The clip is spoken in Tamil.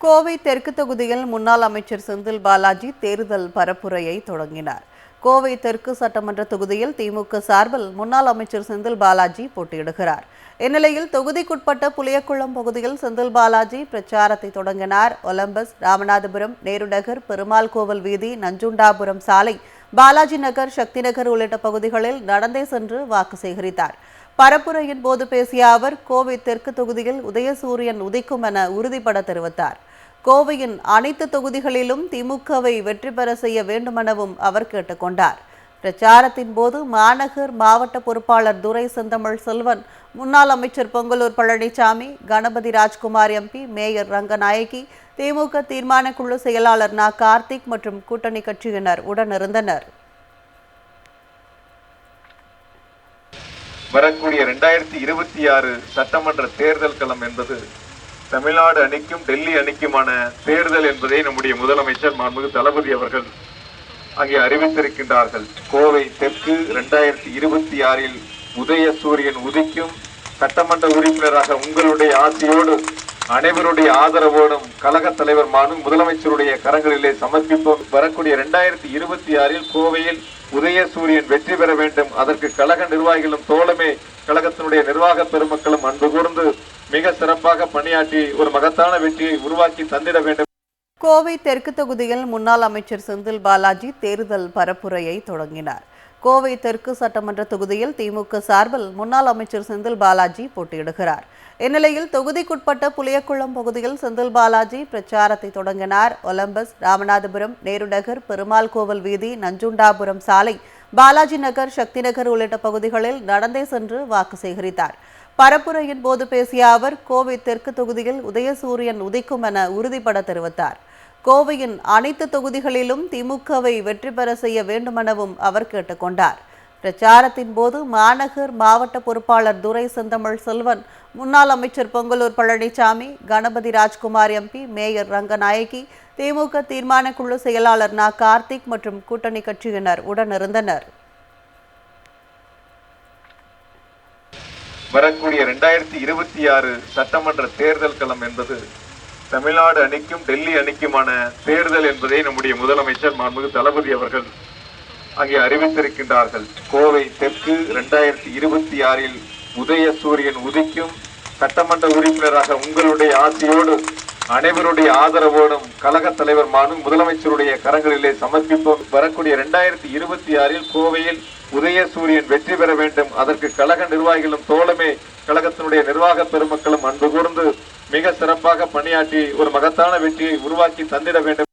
கோவை தெற்கு தொகுதியில் முன்னாள் அமைச்சர் செந்தில் பாலாஜி தேர்தல் பரப்புரையை தொடங்கினார். கோவை தெற்கு சட்டமன்ற தொகுதியில் திமுக சார்பில் முன்னாள் அமைச்சர் செந்தில் பாலாஜி போட்டியிடுகிறார். இந்நிலையில் தொகுதிக்குட்பட்ட புளியக்குளம் பகுதியில் செந்தில் பாலாஜி பிரச்சாரத்தை தொடங்கினார். ஒலம்பஸ், ராமநாதபுரம், நேரு நகர், பெருமாள் கோவில் வீதி, நஞ்சுண்டாபுரம் சாலை, பாலாஜி நகர், சக்தி நகர் உள்ளிட்ட பகுதிகளில் நடந்தே சென்று வாக்கு சேகரித்தார். பரப்புரையின் போது பேசிய அவர், கோவை தெற்கு தொகுதியில் உதயசூரியன் உதிக்கும் என உறுதிபட தெரிவித்தார். கோவையின் அனைத்து தொகுதிகளிலும் திமுகவை வெற்றி பெற செய்ய வேண்டுமெனவும் அவர் கேட்டுக்கொண்டார். பிரச்சாரத்தின் போது மாநகர் மாவட்ட பொறுப்பாளர் துரை செந்தமிழ் செல்வன், முன்னாள் அமைச்சர் பொங்கலூர் பழனிசாமி, கணபதி ராஜ்குமார் எம்பி, மேயர் ரங்கநாயகி, திமுக தீர்மான குழு செயலாளர் நா கார்த்திக் மற்றும் கூட்டணி கட்சியினர் உடனிருந்தனர். வரக்கூடிய 2026 சட்டமன்ற தேர்தல் களம் என்பது தமிழ்நாடு அணிக்கும் டெல்லி அணிக்குமான தேர்தல் என்பதை நம்முடைய முதலமைச்சர் மாண்புமிகு தளபதி அவர்கள் அங்கே அறிவித்திருக்கின்றார்கள். கோவை தெற்கு 2026 உதயசூரியன் உதிக்கும். சட்டமன்ற உறுப்பினராக உங்களுடைய ஆசையோடு அனைவருடைய ஆதரவோடும் கழக தலைவர் முதலமைச்சருடைய கரங்களிலே சமர்ப்பிப்போம். வரக்கூடிய 2026 கோவையில் உதயசூரியன் வெற்றி பெற வேண்டும். அதற்கு கழக நிர்வாகிகளும் தோழமை கழகத்தினுடைய நிர்வாக பெருமக்களும் அன்பு கூர்ந்து மிக சிறப்பாக பணியாற்றி ஒரு மகத்தான வெற்றியை உருவாக்கி தந்திட வேண்டும். கோவை தெற்கு தொகுதியில் முன்னாள் அமைச்சர் செந்தில் பாலாஜி தேர்தல் பரப்புரையை தொடங்கினார். கோவை தெற்கு சட்டமன்ற தொகுதியில் திமுக சார்பில் முன்னாள் அமைச்சர் செந்தில் பாலாஜி போட்டியிடுகிறார். இந்நிலையில் தொகுதிக்குட்பட்ட புளியக்குளம் பகுதியில் செந்தில் பாலாஜி பிரச்சாரத்தை தொடங்கினார். ஒலம்பஸ், ராமநாதபுரம், நேரு நகர், பெருமாள் கோவில் வீதி, நஞ்சுண்டாபுரம் சாலை, பாலாஜி நகர், சக்தி நகர் உள்ளிட்ட பகுதிகளில் நடந்தே சென்று வாக்கு சேகரித்தார். பரப்புரையின் போது பேசிய அவர், கோவை தெற்கு தொகுதியில் உதயசூரியன் உதிக்கும் என உறுதிபட தெரிவித்தார். கோவையின் அனைத்து தொகுதிகளிலும் திமுகவை வெற்றி பெற செய்ய வேண்டுமெனவும் அவர் கேட்டுக்கொண்டார். பிரச்சாரத்தின் போது மாநகர் மாவட்ட பொறுப்பாளர் துரை செந்தமிழ் செல்வன், முன்னாள் அமைச்சர் பொங்கலூர் பழனிசாமி, கணபதி ராஜ்குமார் எம்பி, மேயர் ரங்கநாயகி, திமுக தீர்மான குழு செயலாளர் நா கார்த்திக் மற்றும் கூட்டணி கட்சியினர் உடனிருந்தனர். வரக்கூடிய 2026 சட்டமன்ற தேர்தல் களம் என்பது தமிழ்நாடு அணிக்கும் டெல்லி அணிக்குமான தேர்தல் என்பதை நம்முடைய முதலமைச்சர் மாண்புமிகு தளபதி அவர்கள் அங்கே அறிவித்திருக்கின்றார்கள். கோவை தெற்கு 2026 உதயசூரியன் உதிக்கும். சட்டமன்ற உறுப்பினராக உங்களுடைய ஆசையோடு அனைவருடைய ஆதரவோடும் கழக தலைவர் முதலமைச்சருடைய கரங்களிலே சமர்ப்பிப்போம். வரக்கூடிய 2026 கோவையில் உதயசூரியன் வெற்றி பெற வேண்டும். அதற்கு கழக நிர்வாகிகளும் தோழமை கழகத்தினுடைய நிர்வாக பெருமக்களும் அன்பு கூர்ந்து மிக சிறப்பாக பணியாற்றி ஒரு மகத்தான வெற்றியை உருவாக்கி தந்திட வேண்டும்.